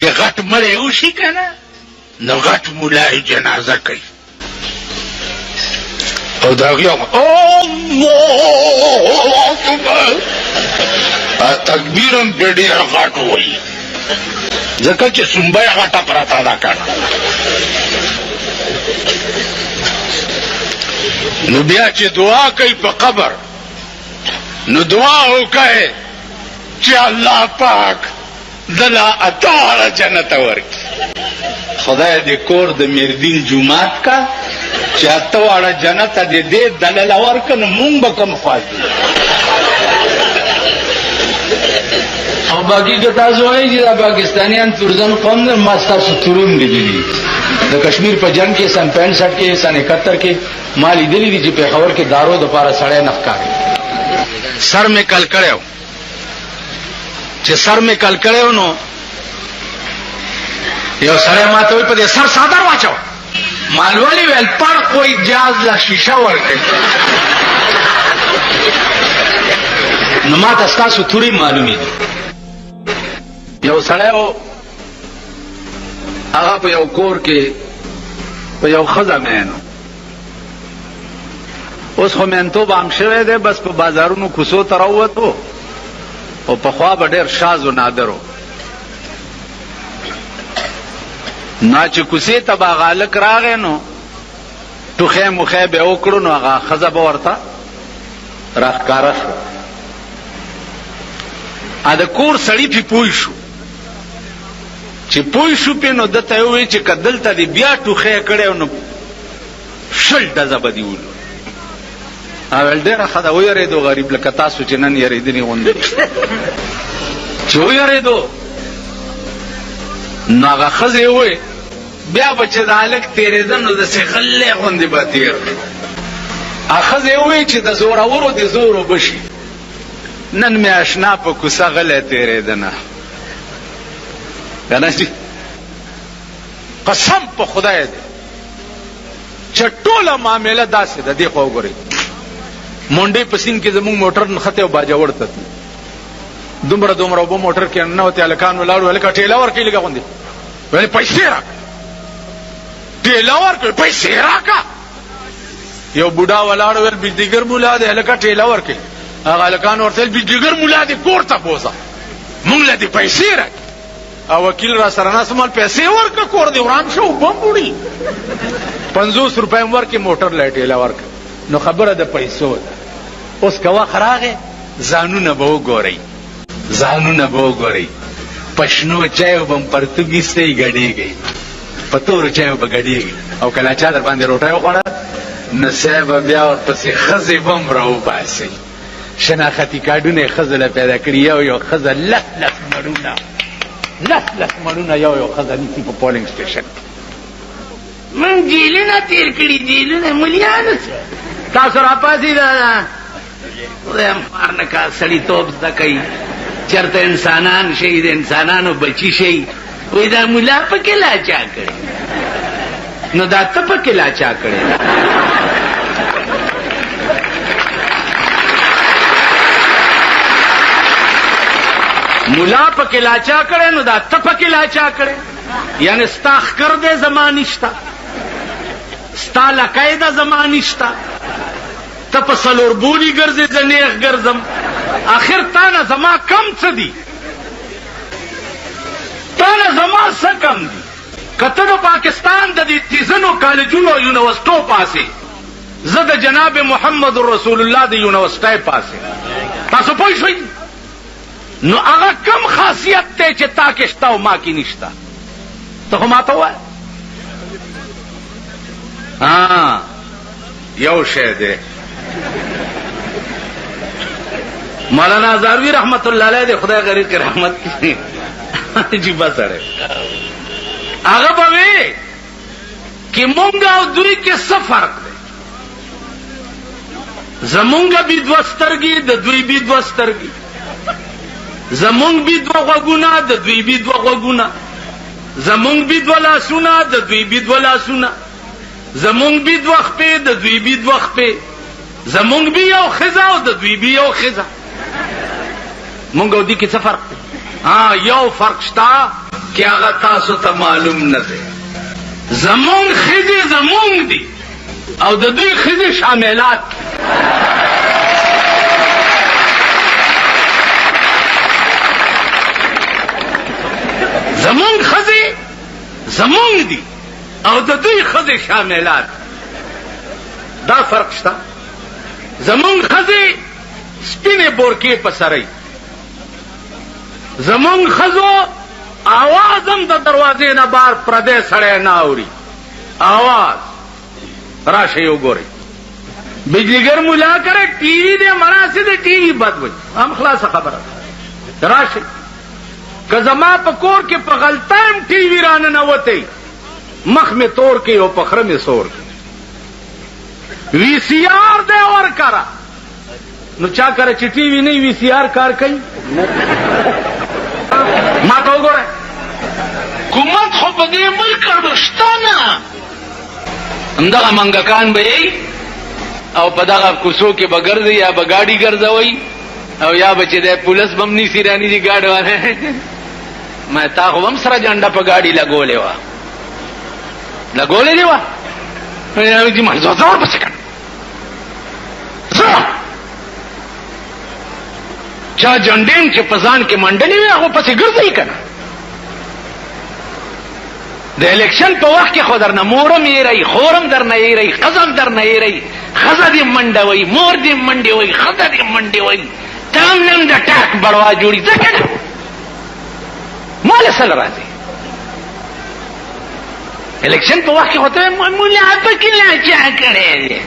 غټ مړی وشي که نه نو غټ ملا یې جنازه کوي او د هغې الله اکبر تکبیر هم پرې ډېر غټ وایي ځکه چې سنبه یې غټه پرته ده که نه نو بیا چې دعا کوي په قبر نو دعا وکړئ چې الله پاک دله اته جنت ورکړي خدای دې کور د میردین جومات کا چې اته واړه جنت دې دې دله ورکړه نو مونږ به کوم خوا ځو او باقي که تاسو وایئ چې دا پاکستانیان تورزن قوم دی ما ستاسو تورون لیدلي د کشمیر په جنګ کې سن 65 کې سن 71 کې ما لیدلي دي چې پېښور کې دارو دپاره سړی نه ښکاري سر مې کل کړی چې سر مې کل کړی نو یو سړی ما ته وایي په دې سر څادر واچوه ما ولې ویل پړق وایي جاز له شیشه ورکوي نو ما ته ستاسو تورې معلومې دي یو سړی و هغه په یو کور کې په یو ښځه مینو اوس خو مینتوب عام شوی دی بس په بازارونو کوڅو ته راووتو او پخوا به ډېر شاز و نادر و نا چې کوڅې ته به هغه هلک راغی نو ټوخی موخی به یې وکړو نو هغه ښځه به ورته راښکاره شو د کور سړي پې پوه شو چې پوه شو پې نو ده ته یې وویل چې که دلته دې بیا ټوخی کړی نو 20 ډزه به دې ولو ویل ډېره ښه ده ویرېدو غریب لکه تاسو چې نن یېرېدلي غوندې چې ویرېدو نو هغه ښځې یې وویل بیا به چې د هلک تېرېده نو داسې غلی غوندې به تېر هغه ښځې یې وویل چې د زورورو د زور اوبه شي نن مې اشنا په کوڅه غلی تېرېده نه که نه جي قسم په خدای دی چې ټوله معامله داسې ده دې خوا وګورئ مونډۍ په سیند کې زمونږ موټر نښتی او باجوړ ته تلو دومره اوبه موټر کې ننوتې هلکان ولاړو هلکه ټېله ورکوي لږه غوندې ویل پیسې راکړه ټېله ورکوي پیسې راکړه یو بوډا ولاړ ویل بجلیګر ملا دی هلکه ټېله ورکوي هغه هلکان ورته ویل بجلیګر ملا دی کور ته بوځه مونږ له دې پیسې راکړي او وکیل را سره ناست مال پیسې ورکړه کور دې وران شو اوبه هم وړي 50 روپۍ هم ورکړي موټر له یې ټېله ورکړه نو خبره د پیسو ده اوس که وخت راغی ځانونه به وګورئ ځانونه به وګورئ په شنو چایو به م پرتوګ ایستی ګډېږئ په تورو چایو به ګډېږئ او که لا چا در باندې روټۍ وخوړه نو سیی به بیا ورپسې ښځې به م راوباسئ شناختي کارډونه یې ښځو له پیدا کړي یو ښځه لس مړونه یو ښځه نیسي په پولینګ سټیشن کې من جیلونه تیر کړي جیلونه ملیانو تاسو راپاسئ خدایم خوار نه کا سړیتوب زده کوي چېرته انسانان شي د انسانانو بچي شي وایي دا ملا پکې لا چا کړی نو دا ته پکې لا چا کړی ملا پکې لا چا کړی نو دا ته پکې لا چا کړی یعنی ستا ښکر دی زما نشته ستا لکی ده زما نشته ته په څلور بولي ګرځې زه نیغ ګرځم آخر تا نه زما کم څه دي تا نه زما څه کم دي که ته د پاکستان د دې تیزنو کالجونو یونیورسټو پاسې زه د جناب محمد رسول الله د یونیورسټۍ پاسې تاسو پوه شوئ نو هغه کم خاصیت دی چې تا کې شته او ما کې نشته ته خو ما ته ووایه یو شی دی مولانا هزاروي رحمت الله علیه دی خدای غریب کې رحمت کړي عجیبه سړی هغه به وی چې مونږ او دوی کې څه فرق دی زمونږ بي دوه سترګې د دوی بي دوه سترګې زمونږ بي دوه غوږونه د دوی بي دوه غوږونه زمونږ بي دوه لاسونه د دوی بي دوه لاسونه زمونږ بي دوه خپې د دوی بي دوه خپې زمونږ بي یو ښځه او د دوی بي یو ښځه مونږ او دوی کې څه فرق دی یو فرق شته کہ هغه تاسو ته معلوم نه دی. زمونږ ښځې زمونږ دي او د دوی ښځې شاملات. زمونږ ښځې زمونږ دي او د دوی ښځې شاملات. دا فرق شته. زمونږ ښځې سپینې بورکې په سرۍ، زمونږ ښځو आवाज هم د دروازې نه بار پردی سړی نه اوري. आवाज راشئ وګورئ. بجلیګر ملا کرے ٹی وی دے منا سے دے ٹی وی بد وي هم خلاص خبره. راشئ که زما په کور کې په غلطایم ټي وي رانه نوتی، مخ مې تور کې او په خره مې سور کې. وی سی آر دے ور کرا نو چا کرے چې ټي وی نه وی سی آر کار کوي. ما ته وګوره حکومت خو په دې ملک شته نه. همدغه منګکان به یې او په دغه کوڅو کې به ګرځي یا به ګاډي ګرځوي او یا به چې د پولیس بم نیسي راني دي ګاډي والے. ما تا خو هم سره جنډه په ګاډي لګولې وه دي وه چې ما زور پسې کړ. چا جنډې چې په ځان کې منډلې وي هغه پسې ګرځي که نه. د الیکشن په وخت کې خو درنه مورم ایرئ، خورم درنه ایرئ، ښځم درنه ایرئ. ښځه دې منډه وي، مور دې منډې وي، ښځه دې منډې وي. ته هم نن د ټاک بړوا جوړي ځکه نه ما له سره راځي. الیکشن په وخت کې خو ته ملا پکې لا چا کړی دی.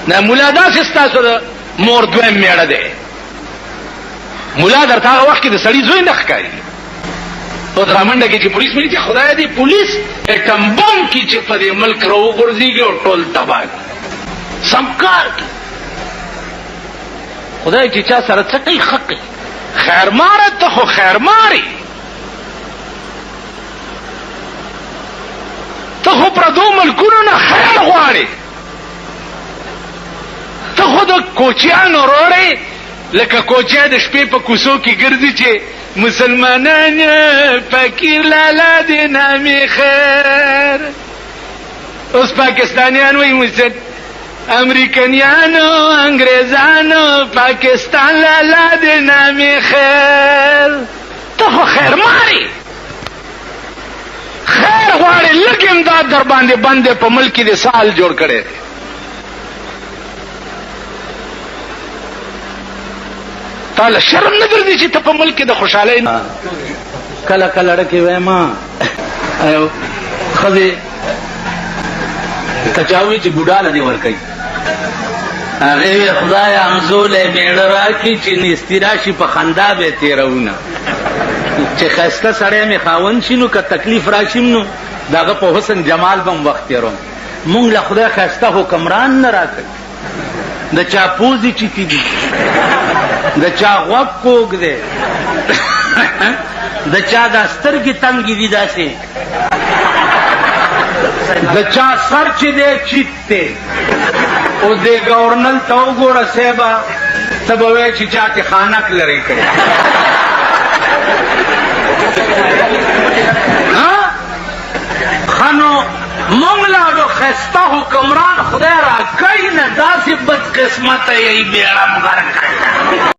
نه ملا داسې ستاسو د مور دویم میړه دی. ملا درته هغه وخت کې د سړي زوی نه ښکاري. او درامنډه کې چې پولیس ملي چې خدای دې پولیس اټم بم کې چې په دې ملک راوغورځېږي او ټول تباه کړي. سم کار کوي خدای چې چا سره څه کوي ښه کوي. خیرماره ته خو خیرمارې، ته خو پردو ملکونو نه خیر غواړې. ته خو د کوچیانو وروړې لکه کوچیا د شپې په کوڅو کې ګرځي چې مسلمانان فقیر لالا دې نامې خیر. اوس پاکستانیان وایي امریکنیانو انګریزانو پاکستان لالا دې نامې خیر. ته خو خیر مارې، خیر غواړې. لږ امداد در باندې بند دی، په ملک کې دې سال جوړ کړی دی. تاله شرم نه ګرځي چې ته په ملک کې د خوشحالۍ نه کله کله ډکې وایم ښځې که چا وي چې بوډا له دې ورکوي هغې وی خدایه همزولی مېړه راکړي چې نیستي راشي په خندا به یې تېروونه. چې ښایسته سړی مې خاوند شي نو که تکلیف راشي نو د هغه په حسن جمال به م وخت تېروم. مونږ له خدای ښایسته حکمران نه راکړي. د چا پوزې چیتي دي، د چا غوږ کوږ دی، د چا دا سترګې تنګې دي داسې، د چا سر چې دی چیت دی. او دې ګورنل ته وګوره صاحبه ته به وایې چې چا تې خانک لرې کړی. ښه نو مونږ لا د ښایسته حکمران خدای راکوي نه، داسې بدقسمته یې بیړم غرق